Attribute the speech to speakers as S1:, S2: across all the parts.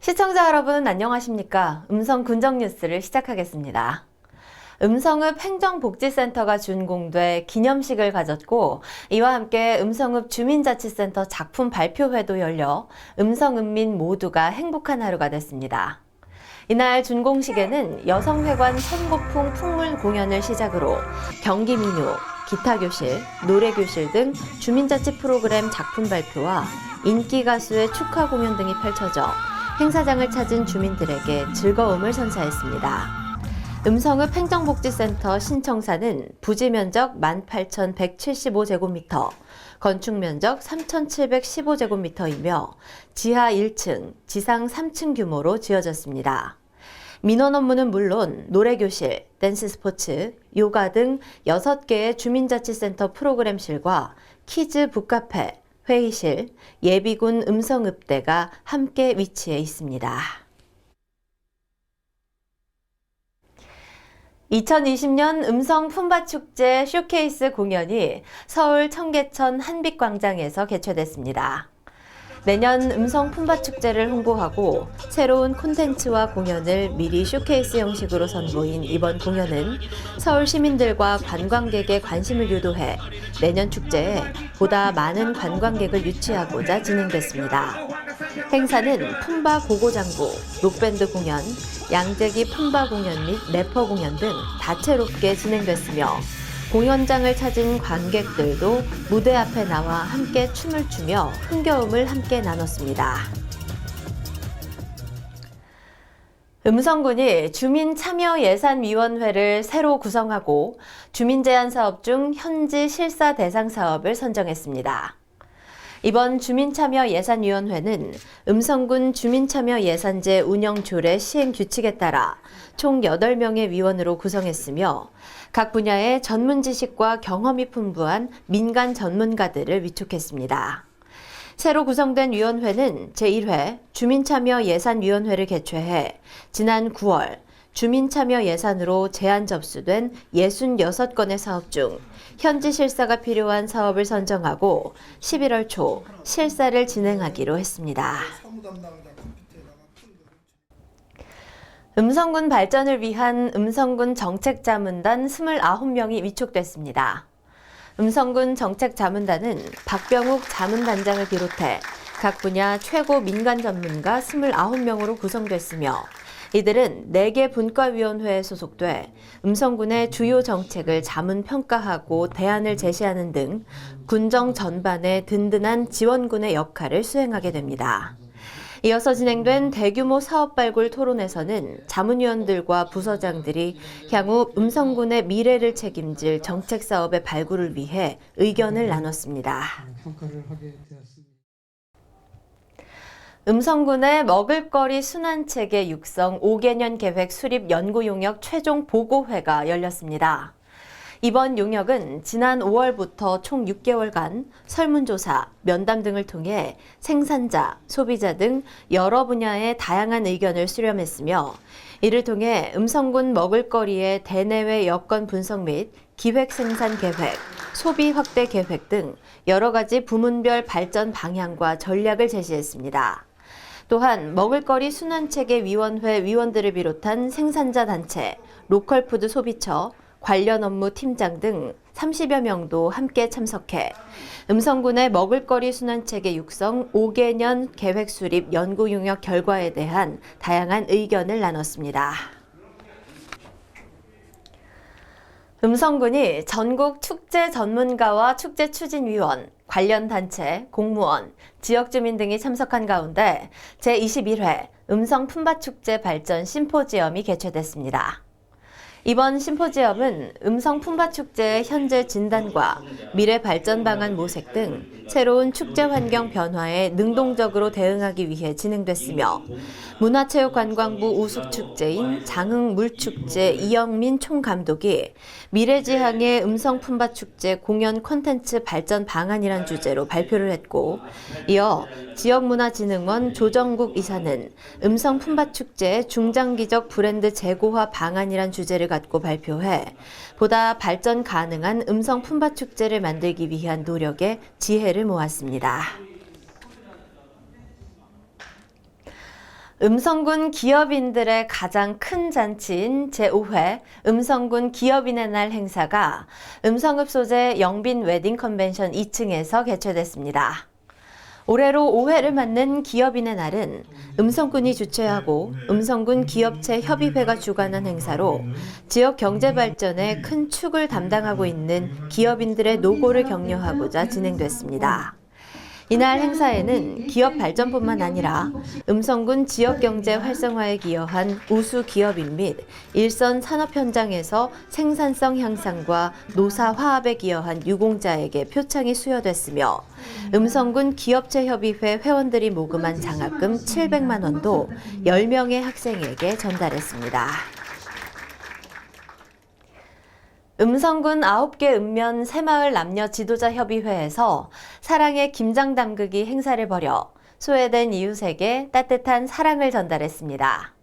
S1: 시청자 여러분 안녕하십니까? 음성 군정 뉴스를 시작하겠습니다. 음성읍 행정복지센터가 준공돼 기념식을 가졌고 이와 함께 음성읍 주민자치센터 작품 발표회도 열려 음성읍민 모두가 행복한 하루가 됐습니다. 이날 준공식에는 여성회관 선곡풍 풍물 공연을 시작으로 경기민요, 기타교실, 노래교실 등 주민자치 프로그램 작품 발표와 인기 가수의 축하 공연 등이 펼쳐져 행사장을 찾은 주민들에게 즐거움을 선사했습니다. 음성읍 행정복지센터 신청사는 부지 면적 18,175제곱미터, 건축 면적 3,715제곱미터이며 지하 1층, 지상 3층 규모로 지어졌습니다. 민원 업무는 물론 노래교실, 댄스 스포츠, 요가 등 6개의 주민자치센터 프로그램실과 키즈 북카페, 회의실, 예비군 음성읍대가 함께 위치해 있습니다. 2020년 음성 품바축제 쇼케이스 공연이 서울 청계천 한빛광장에서 개최됐습니다. 내년 음성 품바축제를 홍보하고 새로운 콘텐츠와 공연을 미리 쇼케이스 형식으로 선보인 이번 공연은 서울 시민들과 관광객의 관심을 유도해 내년 축제에 보다 많은 관광객을 유치하고자 진행됐습니다. 행사는 품바 고고장구, 록밴드 공연, 양재기 품바 공연 및 래퍼 공연 등 다채롭게 진행됐으며 공연장을 찾은 관객들도 무대 앞에 나와 함께 춤을 추며 흥겨움을 함께 나눴습니다. 음성군이 주민참여예산위원회를 새로 구성하고 주민제한사업 중 현지 실사 대상 사업을 선정했습니다. 이번 주민참여예산위원회는 음성군 주민참여예산제 운영조례 시행규칙에 따라 총 8명의 위원으로 구성했으며 각 분야의 전문 지식과 경험이 풍부한 민간 전문가들을 위촉했습니다. 새로 구성된 위원회는 제1회 주민참여예산위원회를 개최해 지난 9월 주민참여 예산으로 제안 접수된 66건의 사업 중 현지 실사가 필요한 사업을 선정하고 11월 초 실사를 진행하기로 했습니다. 음성군 발전을 위한 음성군 정책자문단 29명이 위촉됐습니다. 음성군 정책자문단은 박병욱 자문단장을 비롯해 각 분야 최고 민간 전문가 29명으로 구성됐으며 이들은 4개 분과위원회에 소속돼 음성군의 주요 정책을 자문 평가하고 대안을 제시하는 등 군정 전반의 든든한 지원군의 역할을 수행하게 됩니다. 이어서 진행된 대규모 사업 발굴 토론에서는 자문위원들과 부서장들이 향후 음성군의 미래를 책임질 정책 사업의 발굴을 위해 의견을 나눴습니다. 음성군의 먹을거리 순환체계 육성 5개년 계획 수립 연구 용역 최종 보고회가 열렸습니다. 이번 용역은 지난 5월부터 총 6개월간 설문조사, 면담 등을 통해 생산자, 소비자 등 여러 분야의 다양한 의견을 수렴했으며 이를 통해 음성군 먹을거리의 대내외 여건 분석 및 기획 생산 계획, 소비 확대 계획 등 여러 가지 부문별 발전 방향과 전략을 제시했습니다. 또한 먹을거리 순환체계 위원회 위원들을 비롯한 생산자 단체, 로컬푸드 소비처, 관련 업무 팀장 등 30여 명도 함께 참석해 음성군의 먹을거리 순환체계 육성 5개년 계획 수립 연구 용역 결과에 대한 다양한 의견을 나눴습니다. 음성군이 전국 축제 전문가와 축제 추진위원, 관련 단체, 공무원, 지역 주민 등이 참석한 가운데 제21회 음성 품바축제 발전 심포지엄이 개최됐습니다. 이번 심포지엄은 음성 품바축제의 현재 진단과 미래 발전 방안 모색 등 새로운 축제 환경 변화에 능동적으로 대응하기 위해 진행됐으며 문화체육관광부 우수축제인 장흥물축제 이영민 총감독이 미래지향의 음성 품바축제 공연 콘텐츠 발전 방안이란 주제로 발표를 했고 이어 지역문화진흥원 조정국 이사는 음성 품바축제의 중장기적 브랜드 재고화 방안이란 주제를 갖고 발표해 보다 발전 가능한 음성 품바축제를 만들기 위한 노력에 지혜를 모았습니다. 음성군 기업인들의 가장 큰 잔치인 제5회 음성군 기업인의 날 행사가 음성읍 소재 영빈 웨딩 컨벤션 2층에서 개최됐습니다. 올해로 5회를 맞는 기업인의 날은 음성군이 주최하고 음성군 기업체 협의회가 주관한 행사로 지역 경제 발전에 큰 축을 담당하고 있는 기업인들의 노고를 격려하고자 진행됐습니다. 이날 행사에는 기업 발전뿐만 아니라 음성군 지역경제 활성화에 기여한 우수 기업인 및 일선 산업 현장에서 생산성 향상과 노사 화합에 기여한 유공자에게 표창이 수여됐으며 음성군 기업체협의회 회원들이 모금한 장학금 700만 원도 10명의 학생에게 전달했습니다. 음성군 9개 읍면 새마을 남녀 지도자 협의회에서 사랑의 김장 담그기 행사를 벌여 소외된 이웃에게 따뜻한 사랑을 전달했습니다.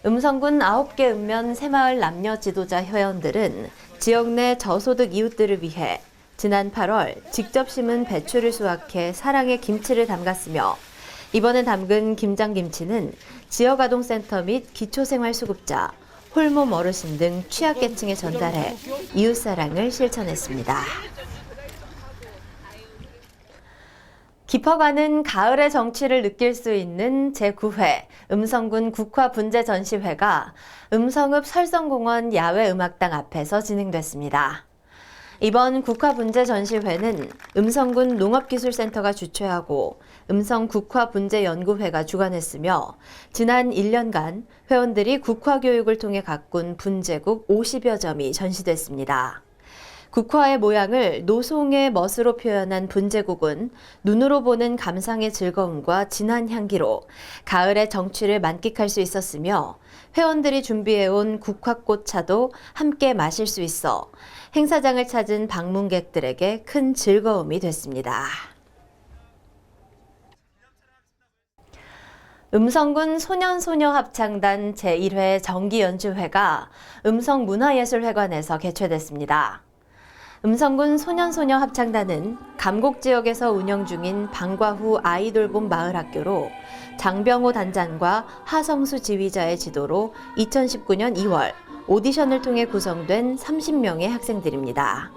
S1: 음성군 9개 읍면 새마을 남녀 지도자 회원들은 지역 내 저소득 이웃들을 위해 지난 8월 직접 심은 배추를 수확해 사랑의 김치를 담갔으며 이번에 담근 김장김치는 지역아동센터 및 기초생활수급자, 홀몸 어르신 등 취약계층에 전달해 이웃사랑을 실천했습니다. 깊어가는 가을의 정취를 느낄 수 있는 제9회 음성군 국화분재전시회가 음성읍 설성공원 야외음악당 앞에서 진행됐습니다. 이번 국화분재전시회는 음성군 농업기술센터가 주최하고 음성국화분재연구회가 주관했으며 지난 1년간 회원들이 국화교육을 통해 가꾼 분재국 50여 점이 전시됐습니다. 국화의 모양을 노송의 멋으로 표현한 분재국은 눈으로 보는 감상의 즐거움과 진한 향기로 가을의 정취를 만끽할 수 있었으며 회원들이 준비해온 국화꽃차도 함께 마실 수 있어 행사장을 찾은 방문객들에게 큰 즐거움이 됐습니다. 음성군 소년소녀 합창단 제1회 정기연주회가 음성문화예술회관에서 개최됐습니다. 음성군 소년소녀 합창단은 감곡 지역에서 운영 중인 방과후 아이돌봄 마을학교로 장병호 단장과 하성수 지휘자의 지도로 2019년 2월 오디션을 통해 구성된 30명의 학생들입니다.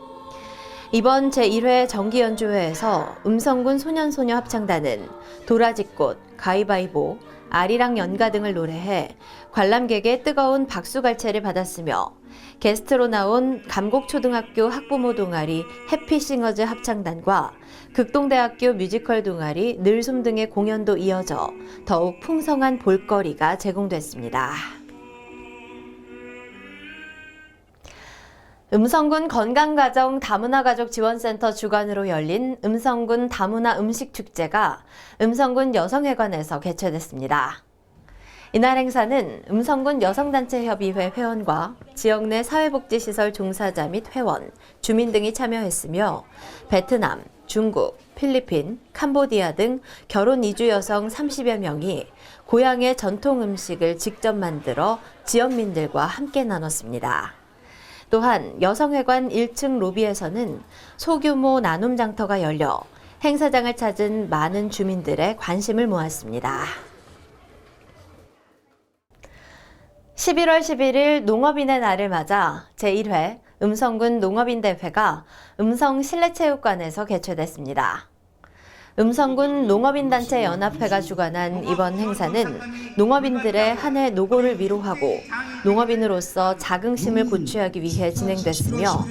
S1: 이번 제1회 정기연주회에서 음성군 소년소녀 합창단은 도라지꽃, 가위바위보, 아리랑 연가 등을 노래해 관람객의 뜨거운 박수갈채를 받았으며 게스트로 나온 감곡초등학교 학부모 동아리 해피싱어즈 합창단과 극동대학교 뮤지컬 동아리 늘숨 등의 공연도 이어져 더욱 풍성한 볼거리가 제공됐습니다. 음성군 건강가정 다문화가족 지원센터 주관으로 열린 음성군 다문화 음식축제가 음성군 여성회관에서 개최됐습니다. 이날 행사는 음성군 여성단체협의회 회원과 지역 내 사회복지시설 종사자 및 회원, 주민 등이 참여했으며 베트남, 중국, 필리핀, 캄보디아 등 결혼 이주 여성 30여 명이 고향의 전통 음식을 직접 만들어 지역민들과 함께 나눴습니다. 또한 여성회관 1층 로비에서는 소규모 나눔 장터가 열려 행사장을 찾은 많은 주민들의 관심을 모았습니다. 11월 11일 농업인의 날을 맞아 제1회 음성군 농업인대회가 음성 실내체육관에서 개최됐습니다. 음성군 농업인단체 연합회가 주관한 이번 행사는 농업인들의 한 해 노고를 위로하고 농업인으로서 자긍심을 고취하기 위해 진행됐으며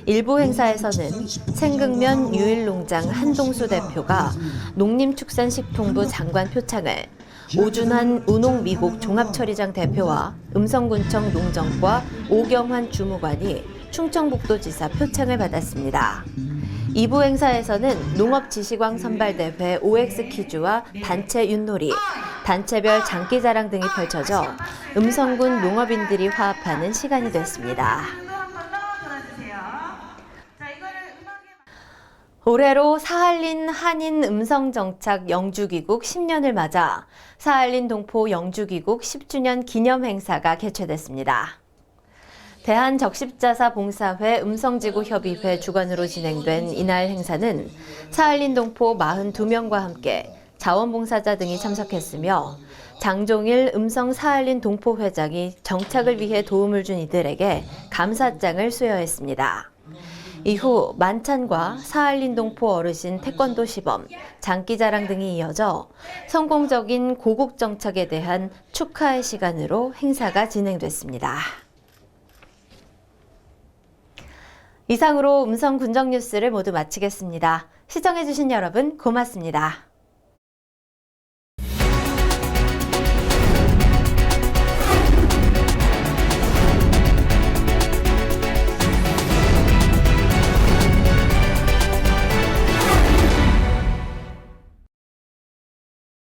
S1: 일부 행사에서는 생극면 유일농장 한동수 대표가 농림축산식품부 장관 표창을, 오준환 우농미국 종합처리장 대표와 음성군청 농정과 오경환 주무관이 충청북도지사 표창을 받았습니다. 2부 행사에서는 농업지시광 선발대회 OX 퀴즈와 단체 윷놀이, 단체별 장기자랑 등이 펼쳐져 음성군 농업인들이 화합하는 시간이 됐습니다. 올해로 사할린 한인 음성정착 영주귀국 10년을 맞아 사할린 동포 영주귀국 10주년 기념 행사가 개최됐습니다. 대한적십자사 봉사회 음성지구협의회 주관으로 진행된 이날 행사는 사할린 동포 42명과 함께 자원봉사자 등이 참석했으며 장종일 음성 사할린 동포 회장이 정착을 위해 도움을 준 이들에게 감사장을 수여했습니다. 이후 만찬과 사할린 동포 어르신 태권도 시범, 장기자랑 등이 이어져 성공적인 고국 정착에 대한 축하의 시간으로 행사가 진행됐습니다. 이상으로 음성 군정 뉴스를 모두 마치겠습니다. 시청해주신 여러분 고맙습니다.